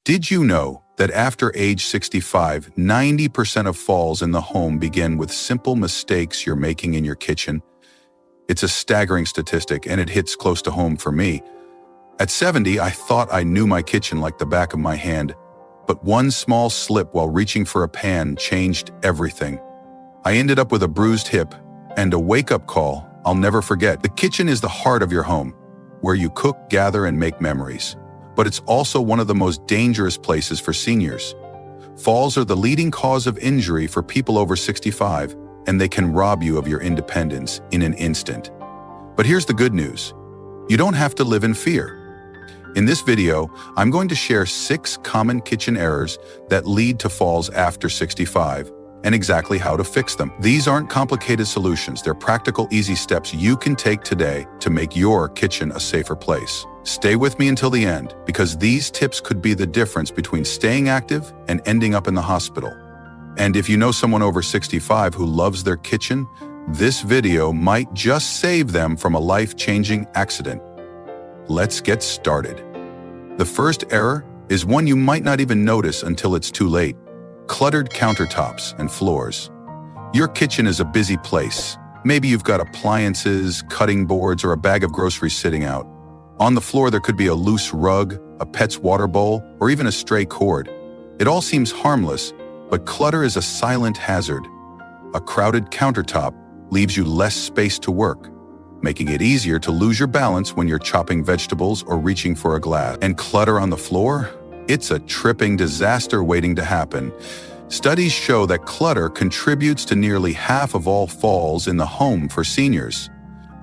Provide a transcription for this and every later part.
Did you know that after age 65, 90% of falls in the home begin with simple mistakes you're making in your kitchen? It's a staggering statistic, and it hits close to home for me. At 70, I thought I knew my kitchen like the back of my hand, but one small slip while reaching for a pan changed everything. I ended up with a bruised hip and a wake-up call I'll never forget. The kitchen is the heart of your home, where you cook, gather, and make memories. But it's also one of the most dangerous places for seniors. Falls are the leading cause of injury for people over 65, and they can rob you of your independence in an instant. But here's the good news. You don't have to live in fear. In this video, I'm going to share 6 common kitchen errors that lead to falls after 65, and exactly how to fix them. These aren't complicated solutions. They're practical, easy steps you can take today to make your kitchen a safer place. Stay with me until the end, because these tips could be the difference between staying active and ending up in the hospital. And if you know someone over 65 who loves their kitchen, this video might just save them from a life-changing accident. Let's get started. The first error is one you might not even notice until it's too late. Cluttered countertops and floors. Your kitchen is a busy place. Maybe you've got appliances, cutting boards, or a bag of groceries sitting out. On the floor, there could be a loose rug, a pet's water bowl, or even a stray cord. It all seems harmless, but clutter is a silent hazard. A crowded countertop leaves you less space to work, making it easier to lose your balance when you're chopping vegetables or reaching for a glass. And clutter on the floor? It's a tripping disaster waiting to happen. Studies show that clutter contributes to nearly half of all falls in the home for seniors.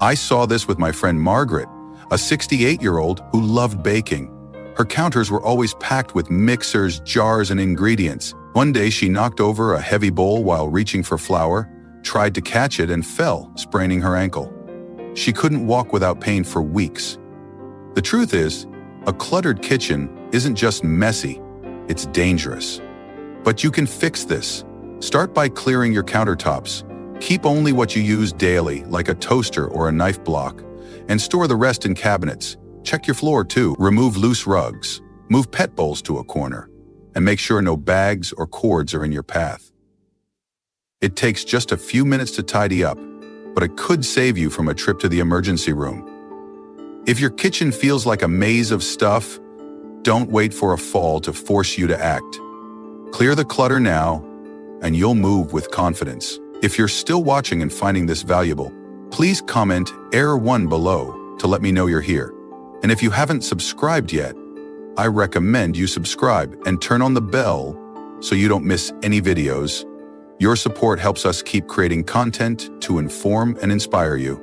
I saw this with my friend Margaret, a 68-year-old who loved baking. Her counters were always packed with mixers, jars, and ingredients. One day she knocked over a heavy bowl while reaching for flour, tried to catch it, and fell, spraining her ankle. She couldn't walk without pain for weeks. The truth is, a cluttered kitchen isn't just messy, it's dangerous. But you can fix this. Start by clearing your countertops. Keep only what you use daily, like a toaster or a knife block, and store the rest in cabinets. Check your floor too. Remove loose rugs. Move pet bowls to a corner. And make sure no bags or cords are in your path. It takes just a few minutes to tidy up, but it could save you from a trip to the emergency room. If your kitchen feels like a maze of stuff, don't wait for a fall to force you to act. Clear the clutter now, and you'll move with confidence. If you're still watching and finding this valuable, please comment Error 1 below to let me know you're here. And if you haven't subscribed yet, I recommend you subscribe and turn on the bell so you don't miss any videos. Your support helps us keep creating content to inform and inspire you.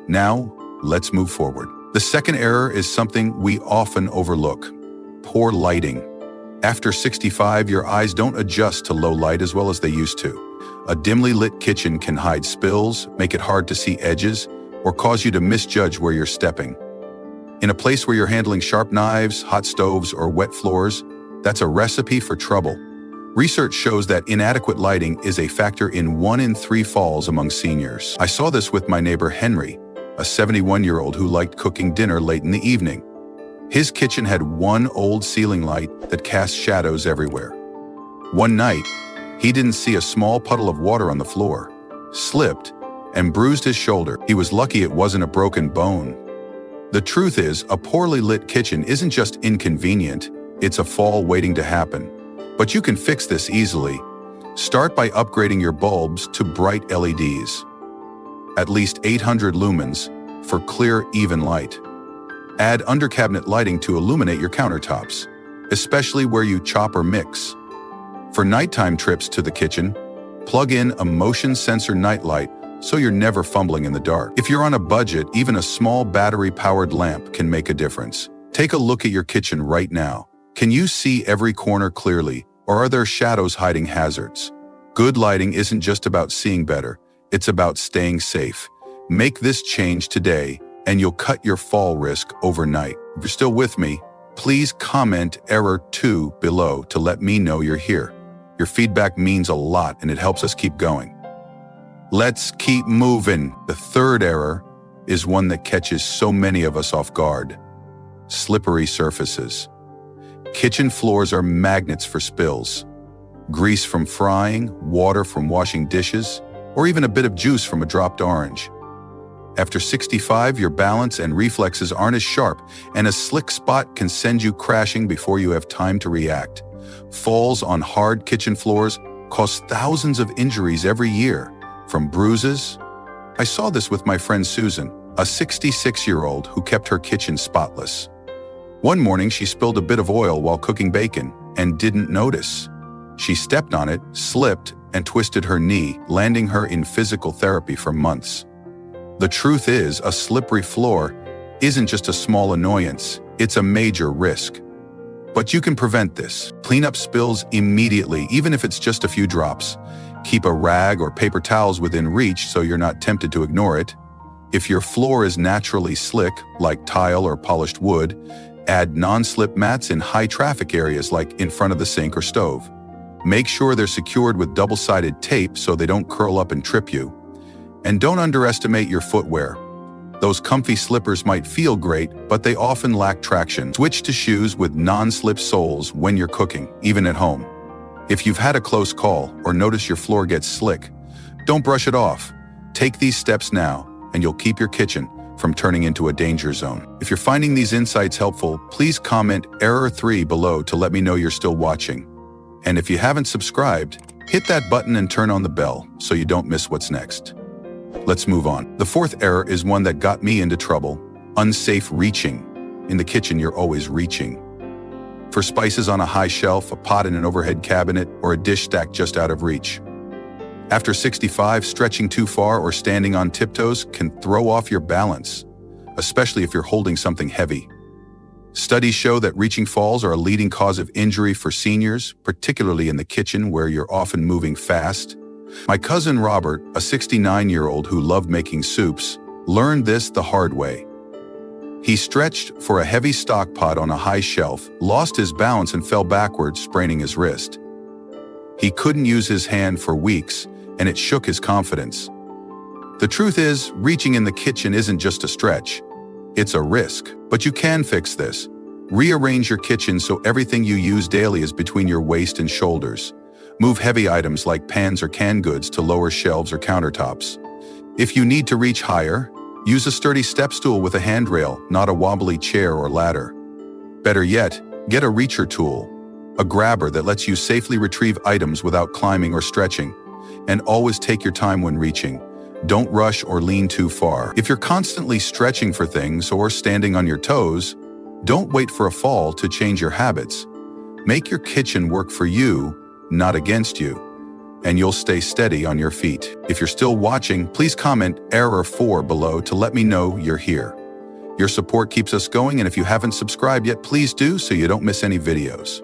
Now, let's move forward. The second error is something we often overlook: poor lighting. After 65, your eyes don't adjust to low light as well as they used to. A dimly lit kitchen can hide spills, make it hard to see edges, or cause you to misjudge where you're stepping. In a place where you're handling sharp knives, hot stoves, or wet floors, that's a recipe for trouble. Research shows that inadequate lighting is a factor in 1 in 3 falls among seniors. I saw this with my neighbor Henry, a 71-year-old who liked cooking dinner late in the evening. His kitchen had one old ceiling light that cast shadows everywhere. One night, he didn't see a small puddle of water on the floor, slipped, and bruised his shoulder. He was lucky it wasn't a broken bone. The truth is, a poorly lit kitchen isn't just inconvenient, it's a fall waiting to happen. But you can fix this easily. Start by upgrading your bulbs to bright LEDs. At least 800 lumens for clear, even light. Add under-cabinet lighting to illuminate your countertops, especially where you chop or mix. For nighttime trips to the kitchen, plug in a motion sensor nightlight so you're never fumbling in the dark. If you're on a budget, even a small battery-powered lamp can make a difference. Take a look at your kitchen right now. Can you see every corner clearly, or are there shadows hiding hazards? Good lighting isn't just about seeing better, it's about staying safe. Make this change today, and you'll cut your fall risk overnight. If you're still with me, please comment Error 2 below to let me know you're here. Your feedback means a lot, and it helps us keep going. Let's keep moving. The third error is one that catches so many of us off guard: slippery surfaces. Kitchen floors are magnets for spills. Grease from frying, water from washing dishes, or even a bit of juice from a dropped orange. After 65, your balance and reflexes aren't as sharp, and a slick spot can send you crashing before you have time to react. Falls on hard kitchen floors cause thousands of injuries every year, from bruises. I saw this with my friend Susan, a 66-year-old who kept her kitchen spotless. One morning, she spilled a bit of oil while cooking bacon and didn't notice. She stepped on it, slipped, and twisted her knee, landing her in physical therapy for months. The truth is, a slippery floor isn't just a small annoyance, it's a major risk. But you can prevent this. Clean up spills immediately, even if it's just a few drops. Keep a rag or paper towels within reach so you're not tempted to ignore it. If your floor is naturally slick, like tile or polished wood, add non-slip mats in high-traffic areas like in front of the sink or stove. Make sure they're secured with double-sided tape so they don't curl up and trip you. And don't underestimate your footwear. Those comfy slippers might feel great, but they often lack traction. Switch to shoes with non-slip soles when you're cooking, even at home. If you've had a close call or notice your floor gets slick, don't brush it off. Take these steps now, and you'll keep your kitchen from turning into a danger zone. If you're finding these insights helpful, please comment error 3 below to let me know you're still watching. And if you haven't subscribed, hit that button and turn on the bell so you don't miss what's next. Let's move on. The fourth error is one that got me into trouble: unsafe reaching. In the kitchen, you're always reaching for spices on a high shelf, a pot in an overhead cabinet, or a dish stacked just out of reach. After 65, stretching too far or standing on tiptoes can throw off your balance, especially if you're holding something heavy. Studies show that reaching falls are a leading cause of injury for seniors, particularly in the kitchen where you're often moving fast. My cousin Robert, a 69-year-old who loved making soups, learned this the hard way. He stretched for a heavy stock pot on a high shelf, lost his balance and fell backwards, spraining his wrist. He couldn't use his hand for weeks, and it shook his confidence. The truth is, reaching in the kitchen isn't just a stretch. It's a risk, but you can fix this. Rearrange your kitchen so everything you use daily is between your waist and shoulders. Move heavy items like pans or canned goods to lower shelves or countertops. If you need to reach higher, use a sturdy step stool with a handrail, not a wobbly chair or ladder. Better yet, get a reacher tool, a grabber that lets you safely retrieve items without climbing or stretching. And always take your time when reaching. Don't rush or lean too far. If you're constantly stretching for things or standing on your toes, don't wait for a fall to change your habits. Make your kitchen work for you, not against you, and you'll stay steady on your feet. If you're still watching, please comment error 4 below to let me know you're here. Your support keeps us going, and if you haven't subscribed yet, please do so you don't miss any videos.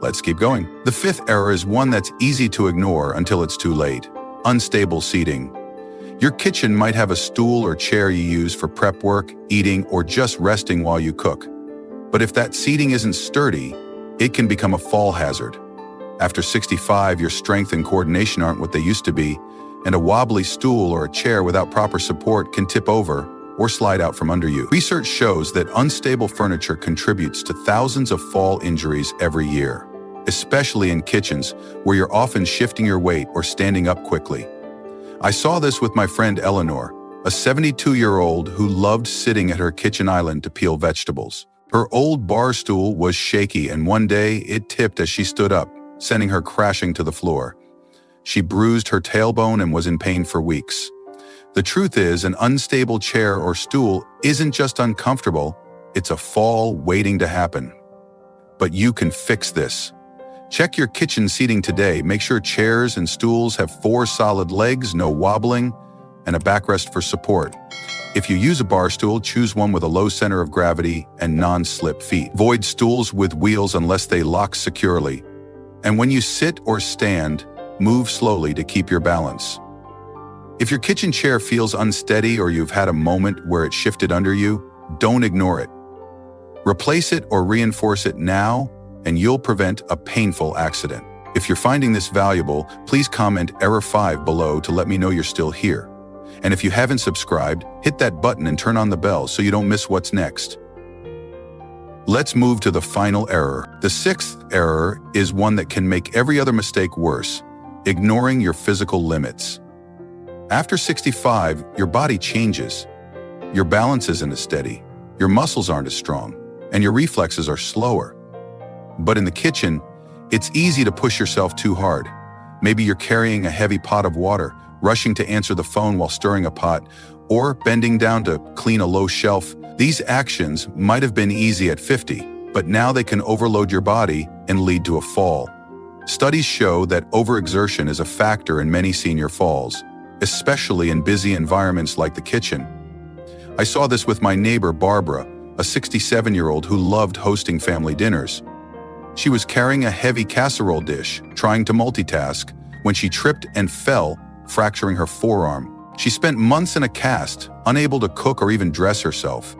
Let's keep going. The fifth error is one that's easy to ignore until it's too late: unstable seating. Your kitchen might have a stool or chair you use for prep work, eating, or just resting while you cook. But if that seating isn't sturdy, it can become a fall hazard. After 65, your strength and coordination aren't what they used to be, and a wobbly stool or a chair without proper support can tip over or slide out from under you. Research shows that unstable furniture contributes to thousands of fall injuries every year, especially in kitchens where you're often shifting your weight or standing up quickly. I saw this with my friend Eleanor, a 72-year-old who loved sitting at her kitchen island to peel vegetables. Her old bar stool was shaky, and one day it tipped as she stood up, sending her crashing to the floor. She bruised her tailbone and was in pain for weeks. The truth is, an unstable chair or stool isn't just uncomfortable, it's a fall waiting to happen. But you can fix this. Check your kitchen seating today. Make sure chairs and stools have 4 solid legs, no wobbling, and a backrest for support. If you use a bar stool, choose one with a low center of gravity and non-slip feet. Avoid stools with wheels unless they lock securely. And when you sit or stand, move slowly to keep your balance. If your kitchen chair feels unsteady or you've had a moment where it shifted under you, don't ignore it. Replace it or reinforce it now, and you'll prevent a painful accident. If you're finding this valuable, please comment error 5 below to let me know you're still here. And if you haven't subscribed, hit that button and turn on the bell so you don't miss what's next. Let's move to the final error. The sixth error is one that can make every other mistake worse: ignoring your physical limits. After 65, your body changes. Your balance isn't as steady, your muscles aren't as strong, and your reflexes are slower. But in the kitchen, it's easy to push yourself too hard. Maybe you're carrying a heavy pot of water, rushing to answer the phone while stirring a pot, or bending down to clean a low shelf. These actions might have been easy at 50, but now they can overload your body and lead to a fall. Studies show that overexertion is a factor in many senior falls, especially in busy environments like the kitchen. I saw this with my neighbor Barbara, a 67-year-old who loved hosting family dinners. She was carrying a heavy casserole dish, trying to multitask, when she tripped and fell, fracturing her forearm. She spent months in a cast, unable to cook or even dress herself.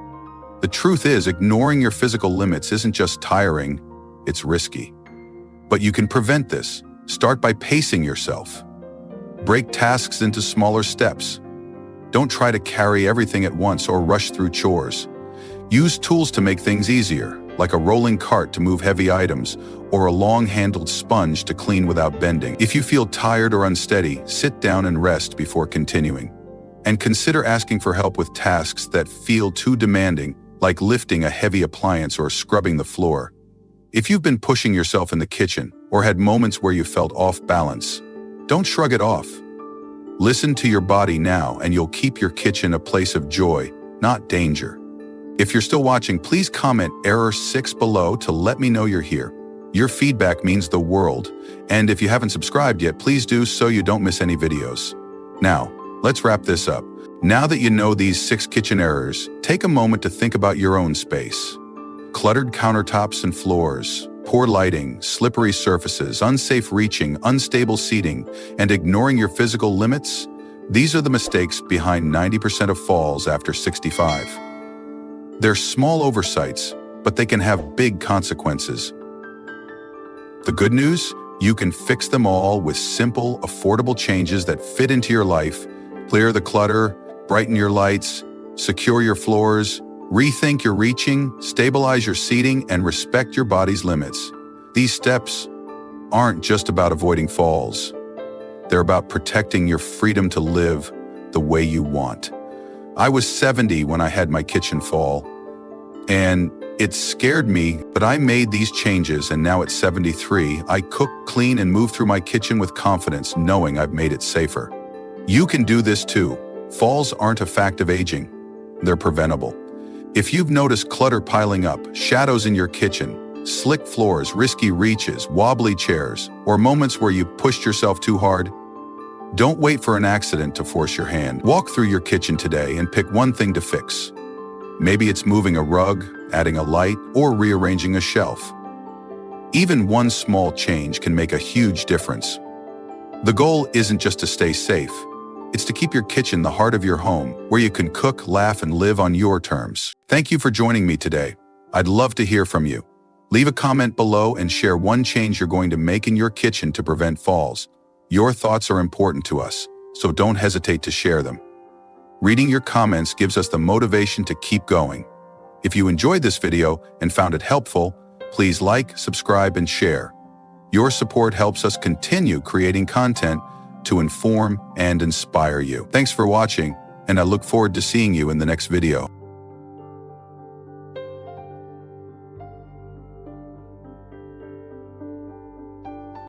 The truth is, ignoring your physical limits isn't just tiring, it's risky. But you can prevent this. Start by pacing yourself. Break tasks into smaller steps. Don't try to carry everything at once or rush through chores. Use tools to make things easier, like a rolling cart to move heavy items or a long-handled sponge to clean without bending. If you feel tired or unsteady, sit down and rest before continuing. And consider asking for help with tasks that feel too demanding, like lifting a heavy appliance or scrubbing the floor. If you've been pushing yourself in the kitchen or had moments where you felt off balance, don't shrug it off. Listen to your body now, and you'll keep your kitchen a place of joy, not danger. If you're still watching, please comment error 6 below to let me know you're here. Your feedback means the world, and if you haven't subscribed yet, please do so you don't miss any videos. Now, let's wrap this up. Now that you know these 6 kitchen errors, take a moment to think about your own space. Cluttered countertops and floors, poor lighting, slippery surfaces, unsafe reaching, unstable seating, and ignoring your physical limits? These are the mistakes behind 90% of falls after 65. They're small oversights, but they can have big consequences. The good news? You can fix them all with simple, affordable changes that fit into your life. Clear the clutter, brighten your lights, secure your floors, rethink your reaching, stabilize your seating, and respect your body's limits. These steps aren't just about avoiding falls. They're about protecting your freedom to live the way you want. I was 70 when I had my kitchen fall, and it scared me, but I made these changes, and now at 73, I cook, clean, and move through my kitchen with confidence, knowing I've made it safer. You can do this too. Falls aren't a fact of aging. They're preventable. If you've noticed clutter piling up, shadows in your kitchen, slick floors, risky reaches, wobbly chairs, or moments where you pushed yourself too hard, don't wait for an accident to force your hand. Walk through your kitchen today and pick one thing to fix. Maybe it's moving a rug, adding a light, or rearranging a shelf. Even one small change can make a huge difference. The goal isn't just to stay safe. It's to keep your kitchen the heart of your home, where you can cook, laugh, and live on your terms. Thank you for joining me today. I'd love to hear from you. Leave a comment below and share one change you're going to make in your kitchen to prevent falls. Your thoughts are important to us, so don't hesitate to share them. Reading your comments gives us the motivation to keep going. If you enjoyed this video and found it helpful, please like, subscribe, and share. Your support helps us continue creating content to inform and inspire you. Thanks for watching, and I look forward to seeing you in the next video.